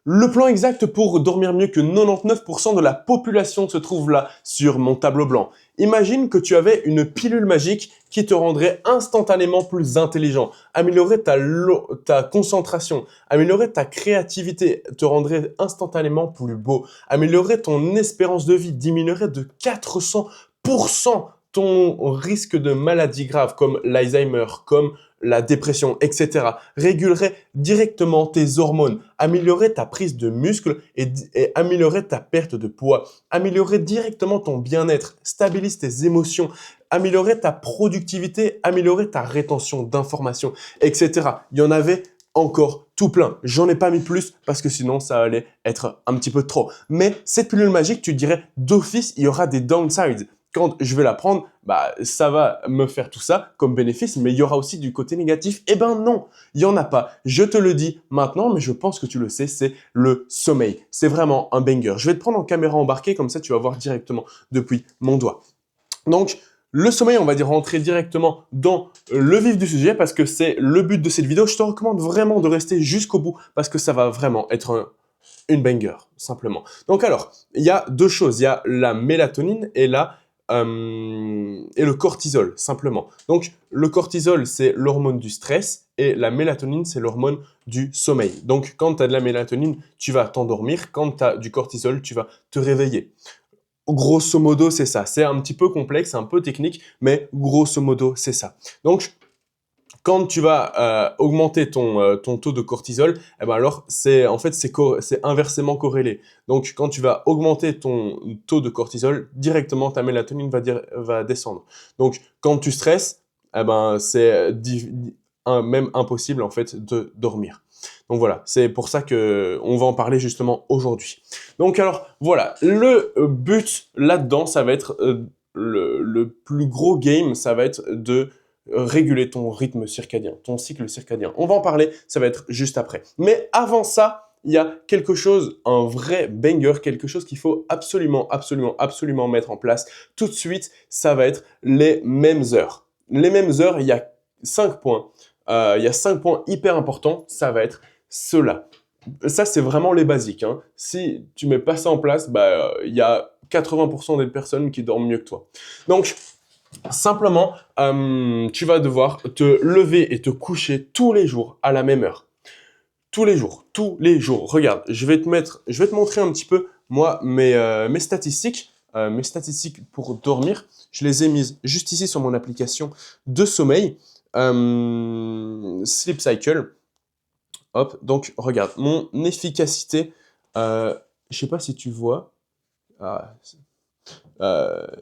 Le plan exact pour dormir mieux que 99% de la population se trouve là, sur mon tableau blanc. Imagine que tu avais une pilule magique qui te rendrait instantanément plus intelligent, améliorer ta concentration, améliorer ta créativité, te rendrait instantanément plus beau, améliorer ton espérance de vie, diminuerait de 400% ton risque de maladies graves comme l'Alzheimer, comme la dépression, etc. Régulerait directement tes hormones, améliorer ta prise de muscle et améliorer ta perte de poids, améliorer directement ton bien-être, stabilise tes émotions, améliorer ta productivité, améliorer ta rétention d'informations, etc. Il y en avait encore tout plein. J'en ai pas mis plus parce que sinon ça allait être un petit peu trop. Mais cette pilule magique, tu dirais d'office, il y aura des downsides. Quand je vais la prendre, bah, ça va me faire tout ça comme bénéfice, mais il y aura aussi du côté négatif. Eh ben non, il n'y en a pas. Je te le dis maintenant, mais je pense que tu le sais, c'est le sommeil. C'est vraiment un banger. Je vais te prendre en caméra embarquée, comme ça tu vas voir directement depuis mon doigt. Donc, le sommeil, on va dire rentrer directement dans le vif du sujet parce que c'est le but de cette vidéo. Je te recommande vraiment de rester jusqu'au bout parce que ça va vraiment être une banger, simplement. Donc alors, il y a deux choses. Il y a la mélatonine et le cortisol, simplement. Donc, le cortisol, c'est l'hormone du stress et la mélatonine, c'est l'hormone du sommeil. Donc, quand tu as de la mélatonine, tu vas t'endormir. Quand tu as du cortisol, tu vas te réveiller. Grosso modo, c'est ça. C'est un petit peu complexe, un peu technique, mais grosso modo, c'est ça. Donc, quand tu vas augmenter ton taux de cortisol, eh ben alors c'est inversement corrélé. Donc quand tu vas augmenter ton taux de cortisol, directement ta mélatonine va descendre. Donc quand tu stresses, eh ben c'est même impossible en fait de dormir. Donc voilà, c'est pour ça que on va en parler justement aujourd'hui. Donc alors voilà, le but là-dedans, ça va être le plus gros game, ça va être de réguler ton rythme circadien, ton cycle circadien. On va en parler, ça va être juste après. Mais avant ça, il y a quelque chose, un vrai banger, quelque chose qu'il faut absolument, absolument, absolument mettre en place tout de suite, ça va être les mêmes heures. Les mêmes heures, il y a 5 points. Il y a 5 points hyper importants, ça va être cela. Ça, c'est vraiment les basiques, hein. Si tu mets pas ça en place, bah, il y a 80% des personnes qui dorment mieux que toi. Donc, simplement, tu vas devoir te lever et te coucher tous les jours à la même heure. Tous les jours, tous les jours. Regarde, je vais te montrer un petit peu, moi, mes statistiques. Mes statistiques pour dormir, je les ai mises juste ici sur mon application de sommeil, Sleep Cycle. Hop, donc regarde, mon efficacité, je sais pas si tu vois, ah,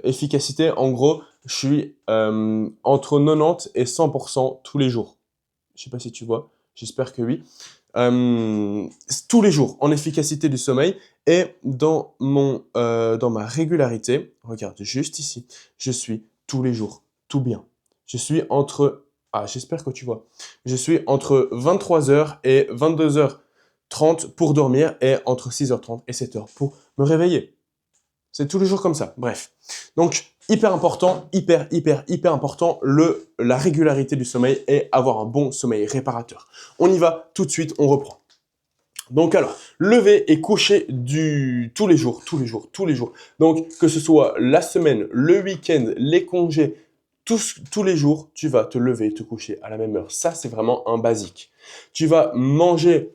efficacité, en gros, je suis entre 90 et 100% tous les jours. Je sais pas si tu vois, j'espère que oui. Tous les jours, en efficacité du sommeil et dans ma régularité, regarde, juste ici, je suis tous les jours, tout bien. Je suis j'espère que tu vois. Je suis entre 23h et 22h30 pour dormir et entre 6h30 et 7h pour me réveiller. C'est tous les jours comme ça. Bref. Donc, hyper important, hyper important, la régularité du sommeil et avoir un bon sommeil réparateur. On y va tout de suite, on reprend. Donc alors, lever et coucher tous les jours. Donc, que ce soit la semaine, le week-end, les congés, tous les jours, tu vas te lever et te coucher à la même heure. Ça, c'est vraiment un basique. Tu vas manger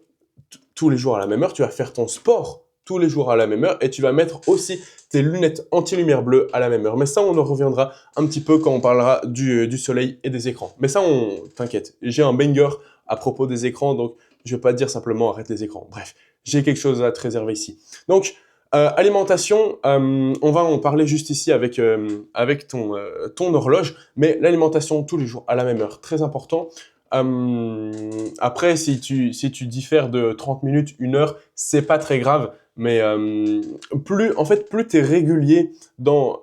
tous les jours à la même heure, tu vas faire ton sport tous les jours à la même heure et tu vas mettre aussi tes lunettes anti-lumière bleue à la même heure. Mais ça, on en reviendra un petit peu quand on parlera du soleil et des écrans. Mais ça, t'inquiète, j'ai un banger à propos des écrans, donc je ne vais pas te dire simplement arrête les écrans. Bref, j'ai quelque chose à te réserver ici. Donc, alimentation, on va en parler juste ici avec ton horloge, mais l'alimentation tous les jours à la même heure, très important. Après, si tu diffères de 30 minutes, 1 heure, c'est pas très grave. Mais plus tu es régulier dans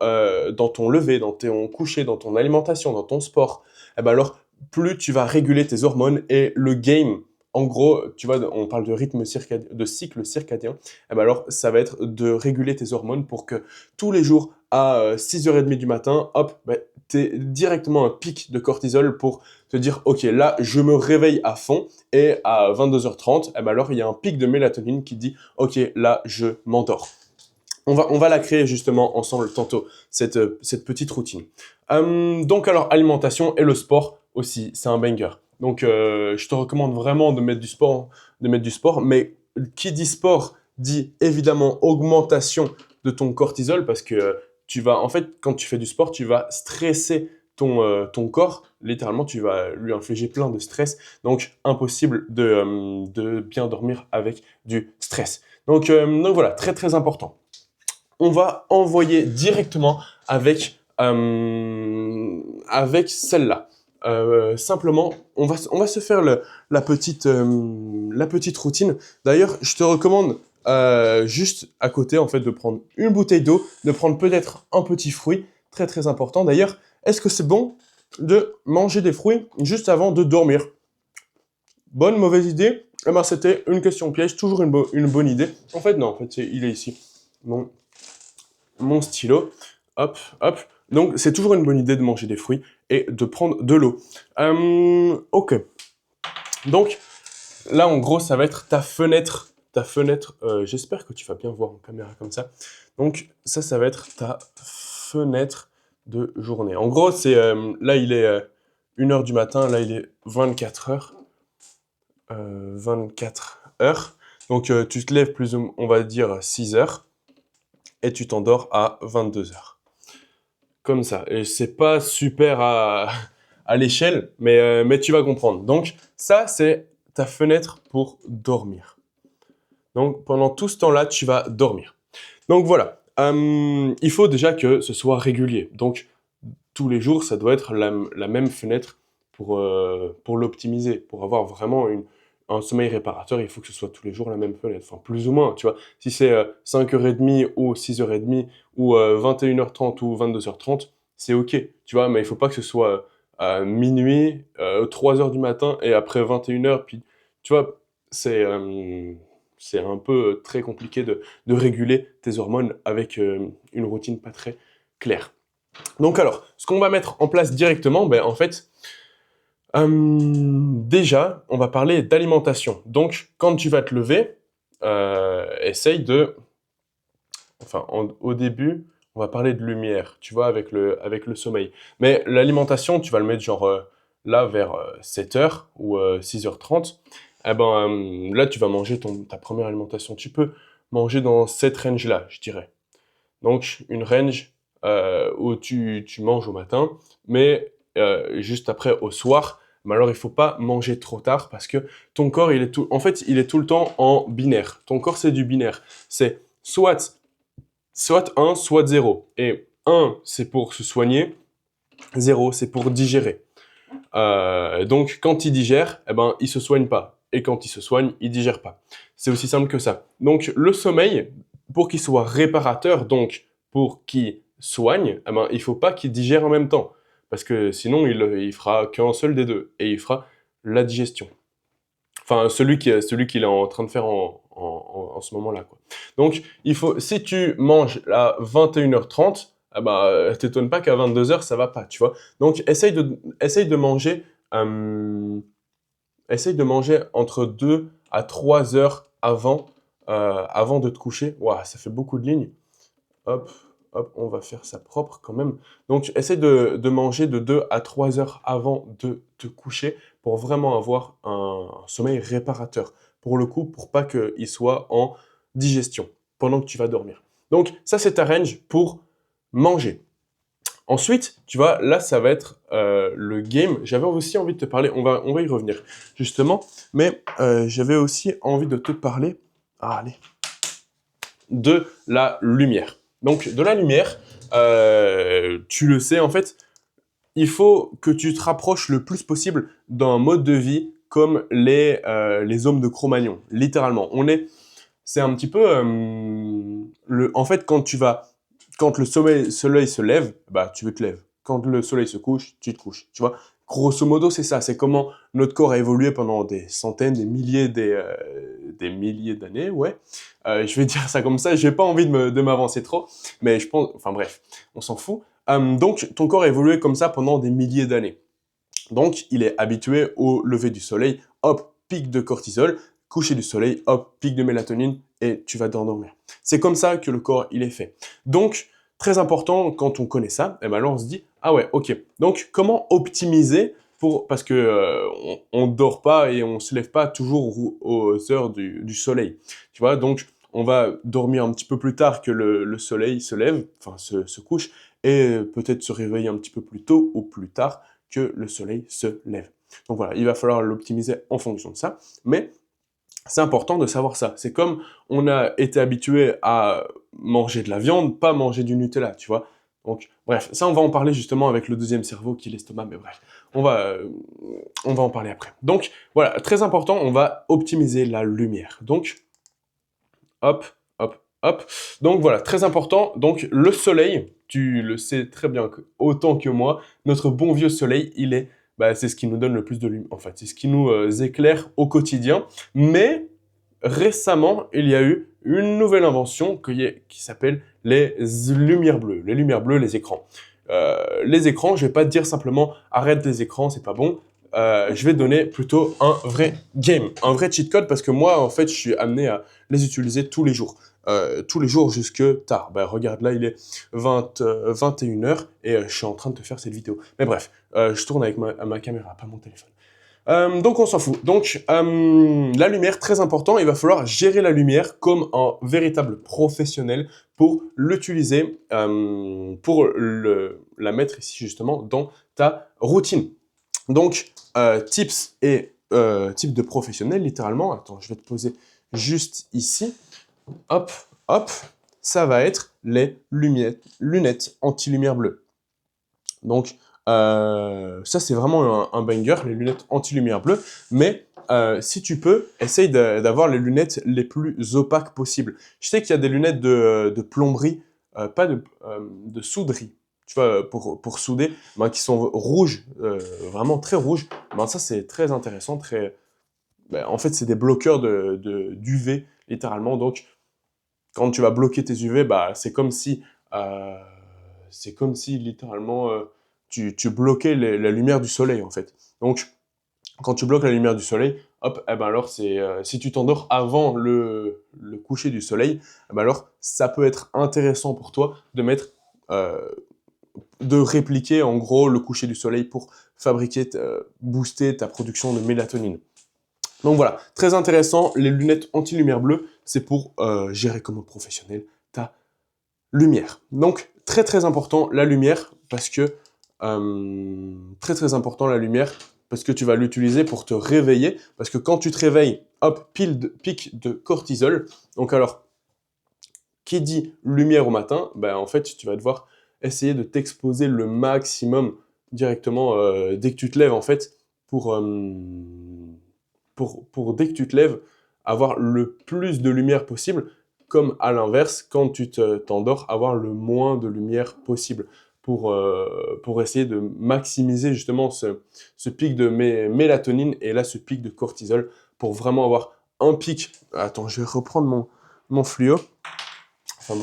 ton lever, dans ton coucher, dans ton alimentation, dans ton sport, eh ben alors plus tu vas réguler tes hormones et le game en gros, tu vois, on parle de rythme circadien, de cycle circadien. Eh ben alors, ça va être de réguler tes hormones pour que tous les jours, à 6h30 du matin, hop, ben, tu aies directement un pic de cortisol pour te dire, OK, là, je me réveille à fond. Et à 22h30, eh ben alors, il y a un pic de mélatonine qui dit, OK, là, je m'endors. On va la créer justement ensemble tantôt, cette petite routine. Donc alors, alimentation et le sport aussi, c'est un banger. Donc je te recommande vraiment de mettre du sport, mais qui dit sport dit évidemment augmentation de ton cortisol parce que en fait, quand tu fais du sport, tu vas stresser ton corps. Littéralement, tu vas lui infliger plein de stress. Donc, impossible de bien dormir avec du stress. Donc voilà, très très important. On va envoyer directement avec celle-là. Simplement, on va se faire la petite routine. D'ailleurs, je te recommande juste à côté en fait de prendre une bouteille d'eau, de prendre peut-être un petit fruit, très très important. D'ailleurs, est-ce que c'est bon de manger des fruits juste avant de dormir? Bonne, mauvaise idée? Eh ben, c'était une question piège, toujours une bonne idée. En fait, non, en fait, il est ici. Mon stylo. Hop, hop. Donc, c'est toujours une bonne idée de manger des fruits et de prendre de l'eau. Ok. Donc, là, en gros, ça va être ta fenêtre. J'espère que tu vas bien voir en caméra comme ça. Donc, ça va être ta fenêtre de journée. En gros, là, il est 1h du matin. Là, il est 24h. 24h. Donc, tu te lèves plus ou moins, on va dire, 6h. Et tu t'endors à 22h. Comme ça. Et c'est pas super à l'échelle, mais tu vas comprendre. Donc, ça, c'est ta fenêtre pour dormir. Donc, pendant tout ce temps-là, tu vas dormir. Donc, voilà. Il faut déjà que ce soit régulier. Donc, tous les jours, ça doit être la même fenêtre pour l'optimiser, pour avoir vraiment un sommeil réparateur. Il faut que ce soit tous les jours la même fenêtre, enfin plus ou moins, tu vois. Si c'est 5h30 ou 6h30 ou 21h30 ou 22h30, c'est ok, tu vois, mais il faut pas que ce soit minuit, 3h du matin et après 21h, puis tu vois, c'est un peu très compliqué de réguler tes hormones avec une routine pas très claire. Donc alors, ce qu'on va mettre en place directement, ben en fait, déjà, on va parler d'alimentation. Donc, quand tu vas te lever, essaye de... Enfin, au début, on va parler de lumière, tu vois, avec le sommeil. Mais l'alimentation, tu vas le mettre genre là vers 7h ou 6h30. Eh ben, là, tu vas manger ta première alimentation. Tu peux manger dans cette range-là, je dirais. Donc, une range où tu manges au matin, mais juste après au soir. Mais alors, il faut pas manger trop tard parce que ton corps, en fait, il est tout le temps en binaire. Ton corps, c'est du binaire. C'est soit 1, soit 0. Et 1, c'est pour se soigner. 0, c'est pour digérer. Donc, quand il digère, eh ben, il se soigne pas. Et quand il se soigne, il digère pas. C'est aussi simple que ça. Donc, le sommeil, pour qu'il soit réparateur, donc pour qu'il soigne, eh ben, il faut pas qu'il digère en même temps. Parce que sinon, il fera qu'un seul des deux. Et il fera la digestion. Enfin, celui qu'il est en train de faire en ce moment-là, quoi. Donc, si tu manges à 21h30, ah bah, t'étonnes pas qu'à 22h, ça va pas, tu vois. Donc, essaye de manger, entre 2 à 3 heures avant de te coucher. Ouah, ça fait beaucoup de lignes. Hop, hop, on va faire ça propre quand même. Donc, essaye de manger de 2 à 3 heures avant de te coucher pour vraiment avoir un sommeil réparateur. Pour le coup, pour pas qu'il soit en digestion pendant que tu vas dormir. Donc, ça, c'est ta range pour manger. Ensuite, tu vois, là, ça va être le game. J'avais aussi envie de te parler, on va y revenir justement, mais j'avais aussi envie de te parler, allez, de la lumière. Donc, de la lumière, tu le sais, en fait, il faut que tu te rapproches le plus possible d'un mode de vie comme les hommes de Cro-Magnon, littéralement. C'est un petit peu, en fait, quand le soleil se lève, bah, tu te lèves. Quand le soleil se couche, tu te couches, tu vois. grosso modo, c'est ça. C'est comment notre corps a évolué pendant des centaines, des milliers d'années, ouais. Je vais dire ça comme ça, j'ai pas envie de m'avancer trop, mais je pense, enfin bref, on s'en fout. Donc, ton corps a évolué comme ça pendant des milliers d'années. Donc, il est habitué au lever du soleil, hop, pic de cortisol, coucher du soleil, hop, pic de mélatonine, et tu vas t'endormir. C'est comme ça que le corps, il est fait. Donc, très important, quand on connaît ça, et ben là, on se dit, ah ouais, ok. Donc, comment optimiser parce que on dort pas et on se lève pas toujours aux heures du soleil. Tu vois, donc, on va dormir un petit peu plus tard que le soleil se lève, enfin, se couche, et peut-être se réveiller un petit peu plus tôt ou plus tard que le soleil se lève. Donc voilà, il va falloir l'optimiser en fonction de ça, mais c'est important de savoir ça. C'est comme on a été habitué à manger de la viande, pas manger du Nutella, tu vois. Donc bref, ça on va en parler justement avec le deuxième cerveau qui est l'estomac, mais bref, on va en parler après. Donc voilà, très important, on va optimiser la lumière. Donc hop, hop, hop. Donc voilà, très important. Donc le soleil, tu le sais très bien autant que moi, notre bon vieux soleil, c'est ce qui nous donne le plus de lumière. En fait, c'est ce qui nous éclaire au quotidien. Mais récemment, il y a eu une nouvelle invention qui s'appelle les lumières bleues. Les lumières bleues, les écrans. Les écrans, je vais pas te dire simplement arrête les écrans, c'est pas bon. Je vais donner plutôt un vrai game, un vrai cheat code parce que moi, en fait, je suis amené à les utiliser tous les jours. Tous les jours jusque tard. Regarde, là, il est 21h et je suis en train de te faire cette vidéo. Mais bref, je tourne avec ma caméra, pas mon téléphone. Donc on s'en fout. Donc la lumière, très important, il va falloir gérer la lumière comme un véritable professionnel pour l'utiliser, pour la mettre ici justement dans ta routine. Donc tips et type de professionnel, littéralement, attends, je vais te poser juste ici, hop, hop, ça va être les lunettes anti-lumière bleue. Donc, ça, c'est vraiment un banger, les lunettes anti-lumière bleue. Mais si tu peux, essaye d'avoir les lunettes les plus opaques possibles. Je sais qu'il y a des lunettes de plomberie, pas de souderie, tu vois, pour souder, qui sont rouges, vraiment très rouges. Ça, c'est très intéressant. En fait, c'est des bloqueurs d'UV, littéralement. Donc, quand tu vas bloquer tes UV, c'est comme si littéralement tu bloquais la lumière du soleil en fait. Donc quand tu bloques la lumière du soleil, hop, alors si tu t'endors avant le coucher du soleil, alors ça peut être intéressant pour toi de répliquer en gros le coucher du soleil pour booster ta production de mélatonine. Donc voilà, très intéressant, les lunettes anti-lumière bleue, c'est pour gérer comme un professionnel ta lumière. Donc très très important la lumière parce que tu vas l'utiliser pour te réveiller parce que quand tu te réveilles, hop, pic de cortisol. Donc alors, qui dit lumière au matin, en fait tu vas devoir essayer de t'exposer le maximum directement dès que tu te lèves en fait pour dès que tu te lèves, avoir le plus de lumière possible, comme à l'inverse, quand tu t'endors, avoir le moins de lumière possible pour essayer de maximiser justement ce pic de mélatonine et là ce pic de cortisol pour vraiment avoir un pic. Attends, je vais reprendre mon fluo, enfin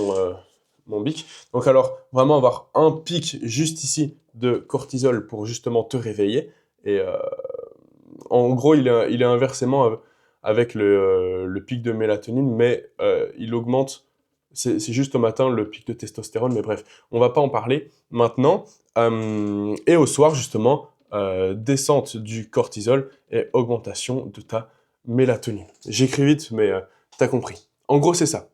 mon bic. Donc alors, vraiment avoir un pic juste ici de cortisol pour justement te réveiller et en gros, il est inversement avec le pic de mélatonine, mais il augmente, c'est juste au matin le pic de testostérone, mais bref, on va pas en parler maintenant. Et au soir, justement, descente du cortisol et augmentation de ta mélatonine. J'écris vite, mais t'as compris. En gros, c'est ça.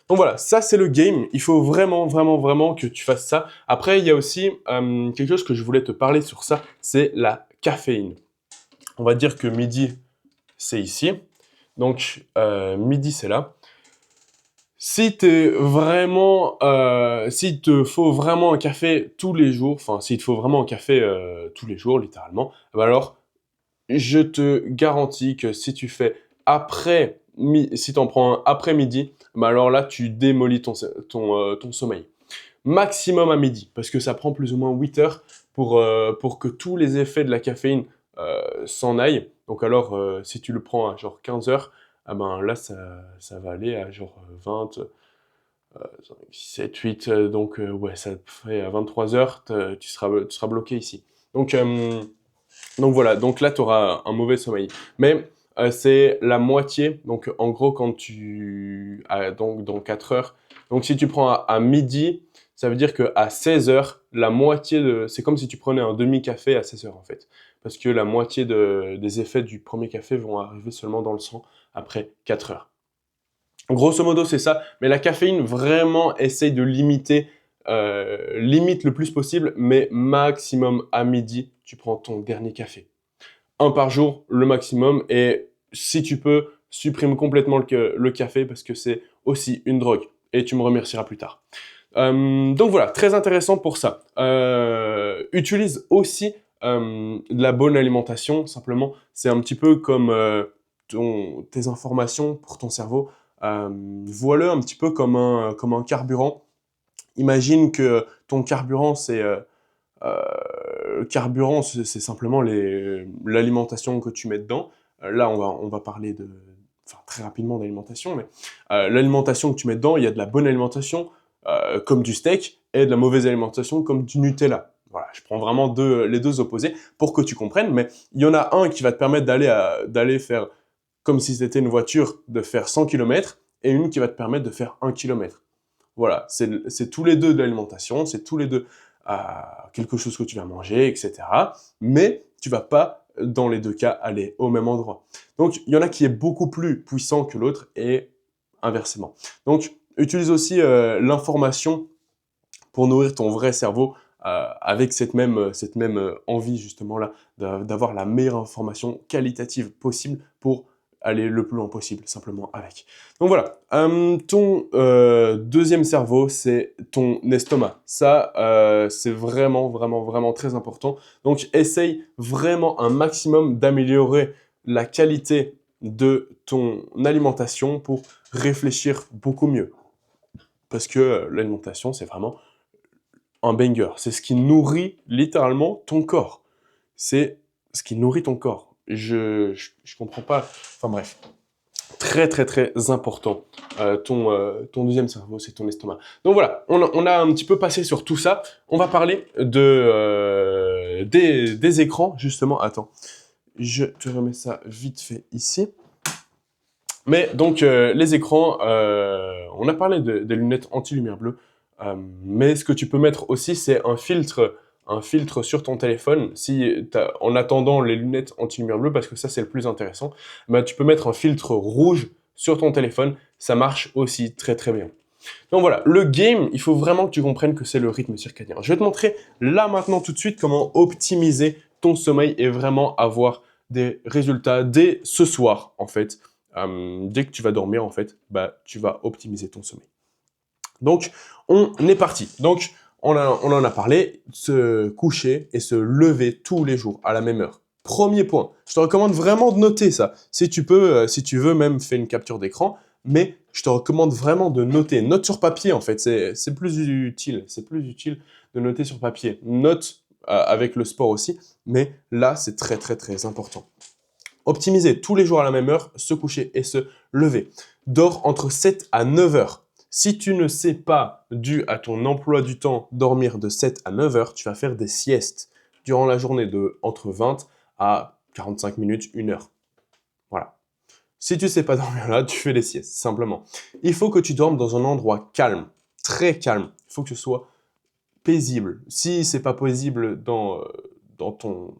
Donc voilà, ça c'est le game. Il faut vraiment, vraiment, vraiment que tu fasses ça. Après, il y a aussi quelque chose que je voulais te parler sur ça, c'est la caféine. On va dire que midi, c'est ici. Donc, midi, c'est là. Si s'il te faut vraiment un café tous les jours, enfin, s'il te faut vraiment un café tous les jours, littéralement, alors, je te garantis que si tu fais si tu en prends un après midi, alors là, tu démolis ton sommeil. Maximum à midi, parce que ça prend plus ou moins 8 heures pour que tous les effets de la caféine s'en aillent. Donc alors, si tu le prends à genre 15 heures, ah ben là, ça va aller à genre 20, 7, 8, donc ouais, ça te ferait à 23 heures, tu seras bloqué ici. Donc voilà, donc là, tu auras un mauvais sommeil. Mais c'est la moitié, donc en gros, quand tu... donc dans 4 heures, donc si tu prends à midi, ça veut dire qu'à 16 heures, la moitié de... C'est comme si tu prenais un demi-café à 16 heures en fait. Parce que la moitié des effets du premier café vont arriver seulement dans le sang après 4 heures. Grosso modo, c'est ça. Mais la caféine, vraiment, essaye de limite le plus possible, mais maximum à midi, tu prends ton dernier café. Un par jour, le maximum. Et si tu peux, supprime complètement le café parce que c'est aussi une drogue. Et tu me remercieras plus tard. Donc voilà, très intéressant pour ça. Utilise aussi de la bonne alimentation. Simplement, c'est un petit peu comme tes informations pour ton cerveau. Vois-le un petit peu comme un carburant. Imagine que ton carburant, le carburant, c'est simplement l'alimentation que tu mets dedans. Là, on va parler très rapidement d'alimentation, mais l'alimentation que tu mets dedans, il y a de la bonne alimentation, comme du steak, et de la mauvaise alimentation, comme du Nutella. Voilà, je prends vraiment les deux opposés pour que tu comprennes, mais il y en a un qui va te permettre d'aller faire, comme si c'était une voiture, de faire 100 km, et une qui va te permettre de faire 1 km. Voilà, c'est tous les deux de l'alimentation, c'est tous les deux quelque chose que tu vas manger, etc. Mais tu vas pas, dans les deux cas, aller au même endroit. Donc, il y en a qui est beaucoup plus puissant que l'autre et inversement. Donc, utilise aussi l'information pour nourrir ton vrai cerveau avec cette même envie justement là d'avoir la meilleure information qualitative possible pour aller le plus loin possible simplement avec. Donc voilà, ton deuxième cerveau, c'est ton estomac. Ça, c'est vraiment, vraiment, vraiment très important. Donc essaye vraiment un maximum d'améliorer la qualité de ton alimentation pour réfléchir beaucoup mieux. Parce que l'alimentation, c'est vraiment un banger. C'est ce qui nourrit littéralement ton corps. C'est ce qui nourrit ton corps. Je comprends pas. Enfin bref. Très très très important. Ton deuxième cerveau, c'est ton estomac. Donc voilà, on a un petit peu passé sur tout ça. On va parler des écrans, justement. Attends, je te remets ça vite fait ici. Mais donc, les écrans, on a parlé des lunettes anti-lumière bleue, mais ce que tu peux mettre aussi, c'est un filtre sur ton téléphone. En attendant les lunettes anti-lumière bleue, parce que ça, c'est le plus intéressant, bah, tu peux mettre un filtre rouge sur ton téléphone. Ça marche aussi très très bien. Donc voilà, le game, il faut vraiment que tu comprennes que c'est le rythme circadien. Je vais te montrer là maintenant tout de suite comment optimiser ton sommeil et vraiment avoir des résultats dès ce soir en fait. Dès que tu vas dormir en fait, bah, tu vas optimiser ton sommeil. Donc on est parti. Donc on en a parlé, se coucher et se lever tous les jours à la même heure. Premier point, je te recommande vraiment de noter ça. Si tu peux, si tu veux même faire une capture d'écran, mais je te recommande vraiment de noter. Note sur papier en fait, c'est plus utile. C'est plus utile de noter sur papier. Note avec le sport aussi, mais là c'est très très très important. Optimiser tous les jours à la même heure, se coucher et se lever. Dors entre 7 à 9 heures. Si tu ne sais pas, dû à ton emploi du temps, dormir de 7 à 9 heures, tu vas faire des siestes durant la journée de entre 20 à 45 minutes, 1 heure. Voilà. Si tu ne sais pas dormir là, tu fais des siestes, simplement. Il faut que tu dormes dans un endroit calme, très calme. Il faut que ce soit paisible. Si c'est pas paisible dans ton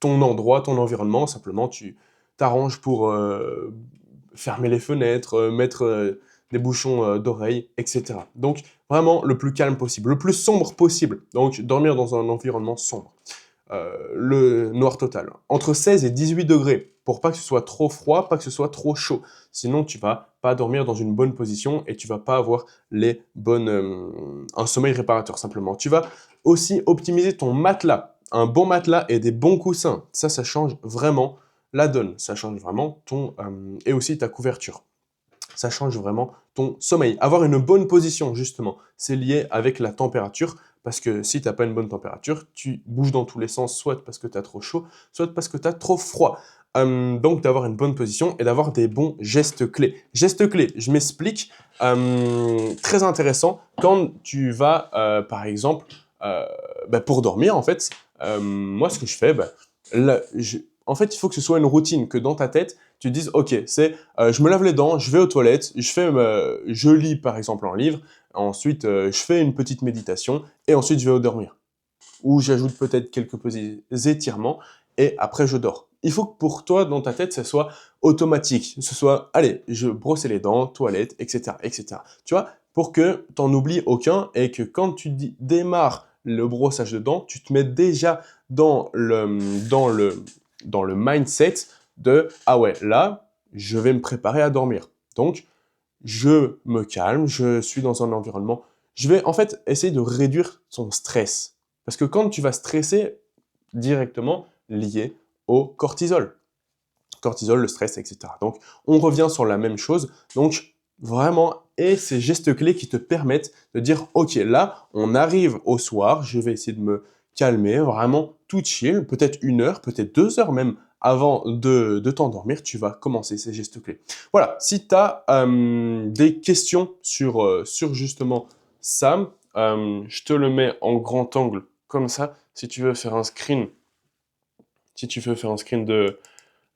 endroit, ton environnement, simplement tu t'arranges pour fermer les fenêtres, mettre des bouchons d'oreilles, etc. Donc vraiment le plus calme possible, le plus sombre possible. Donc dormir dans un environnement sombre. Le noir total. Entre 16 et 18 degrés, pour pas que ce soit trop froid, pas que ce soit trop chaud. Sinon, tu vas pas dormir dans une bonne position et tu vas pas avoir un sommeil réparateur, simplement. Tu vas aussi optimiser ton matelas. Un bon matelas et des bons coussins. Ça change vraiment la donne. Ça change vraiment et aussi ta couverture. Ça change vraiment ton sommeil. Avoir une bonne position, justement, c'est lié avec la température Parce que si tu n'as pas une bonne température, tu bouges dans tous les sens, soit parce que tu as trop chaud, soit parce que tu as trop froid. Donc d'avoir une bonne position et d'avoir des bons gestes clés. Gestes clés, je m'explique. Très intéressant quand tu vas, par exemple, pour dormir, en fait, moi, ce que je fais, en fait, il faut que ce soit une routine, que dans ta tête, tu te dises, OK, je me lave les dents, je vais aux toilettes, je lis, par exemple, un livre, ensuite, je fais une petite méditation, et ensuite, je vais dormir. Ou j'ajoute peut-être quelques petits étirements, et après, je dors. Il faut que pour toi, dans ta tête, ce soit automatique. Ce soit, allez, je brosser les dents, toilette, etc., etc. Tu vois, pour que tu n'en oublies aucun et que quand tu démarres le brossage de dents, tu te mets déjà dans le mindset de « Ah ouais, là, je vais me préparer à dormir. » Donc, je me calme, je suis dans un environnement. Je vais en fait essayer de réduire son stress. Parce que quand tu vas stresser, directement lié au cortisol. Cortisol, le stress, etc. Donc, on revient sur la même chose. Donc, vraiment, et ces gestes clés qui te permettent de dire, OK, là, on arrive au soir, je vais essayer de me calmer, vraiment tout chill, peut-être 1 heure, peut-être 2 heures même avant de t'endormir, tu vas commencer ces gestes clés. Voilà, si tu as des questions sur justement ça, je te le mets en grand angle comme ça, si tu veux faire un screen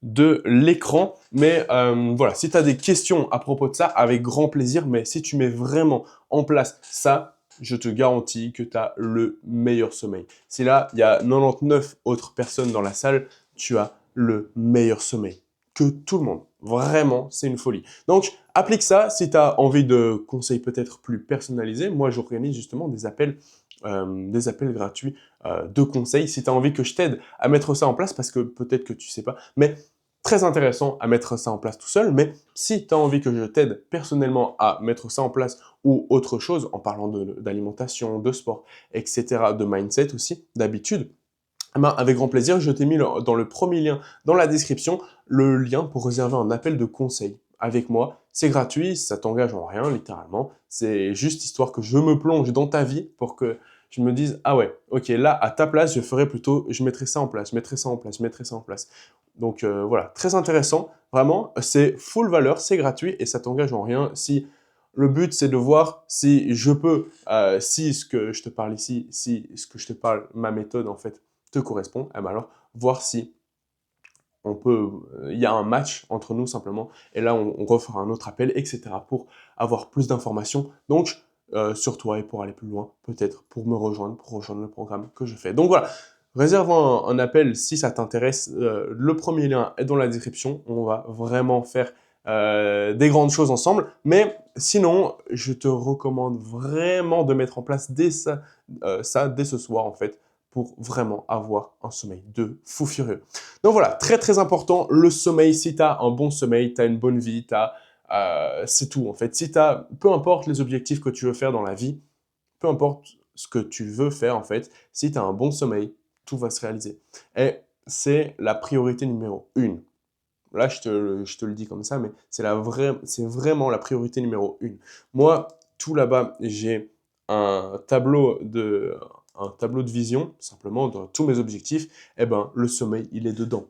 de l'écran. Mais voilà, si tu as des questions à propos de ça, avec grand plaisir. Mais si tu mets vraiment en place ça, je te garantis que tu as le meilleur sommeil. Si là, il y a 99 autres personnes dans la salle, tu as le meilleur sommeil que tout le monde. Vraiment, c'est une folie. Donc, applique ça si tu as envie de conseils peut-être plus personnalisés. Moi, j'organise justement des appels gratuits de conseils si tu as envie que je t'aide à mettre ça en place parce que peut-être que tu sais pas. Mais très intéressant à mettre ça en place tout seul. Mais si tu as envie que je t'aide personnellement à mettre ça en place ou autre chose en parlant d'alimentation, de sport, etc., de mindset aussi, d'habitude, avec grand plaisir, je t'ai mis dans le premier lien dans la description le lien pour réserver un appel de conseil avec moi. C'est gratuit, ça t'engage en rien littéralement. C'est juste histoire que je me plonge dans ta vie pour que je me dise ah ouais, ok, là à ta place je mettrai ça en place, je mettrai ça en place, je mettrai ça en place. Donc voilà, très intéressant, vraiment, c'est full valeur, c'est gratuit et ça t'engage en rien. Si le but c'est de voir si je peux, si ce que je te parle ici, si ce que je te parle, ma méthode en fait, te correspond, eh ben alors voir si il y a un match entre nous simplement, et là on refera un autre appel, etc. pour avoir plus d'informations, donc sur toi et pour aller plus loin, peut-être pour rejoindre le programme que je fais. Donc voilà, réserve un appel si ça t'intéresse, le premier lien est dans la description, on va vraiment faire des grandes choses ensemble, mais sinon, je te recommande vraiment de mettre en place dès ça dès ce soir en fait, pour vraiment avoir un sommeil de fou furieux. Donc voilà, très très important, le sommeil. Si tu as un bon sommeil, tu as une bonne vie, c'est tout en fait. Peu importe les objectifs que tu veux faire dans la vie, peu importe ce que tu veux faire en fait, si tu as un bon sommeil, tout va se réaliser. Et c'est la priorité numéro 1. Là, je te le dis comme ça, mais c'est vraiment la priorité numéro 1. Moi, tout là-bas, j'ai un tableau de vision, simplement, dans tous mes objectifs. Eh ben, le sommeil, il est dedans.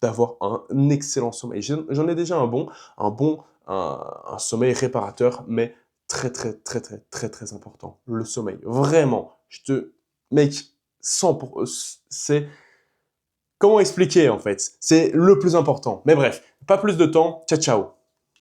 D'avoir un excellent sommeil. J'en ai déjà un sommeil réparateur, mais très, très, très, très, très, très important. Le sommeil. Vraiment. Mec, c'est... Comment expliquer en fait? C'est le plus important. Mais bref, pas plus de temps. Ciao, ciao.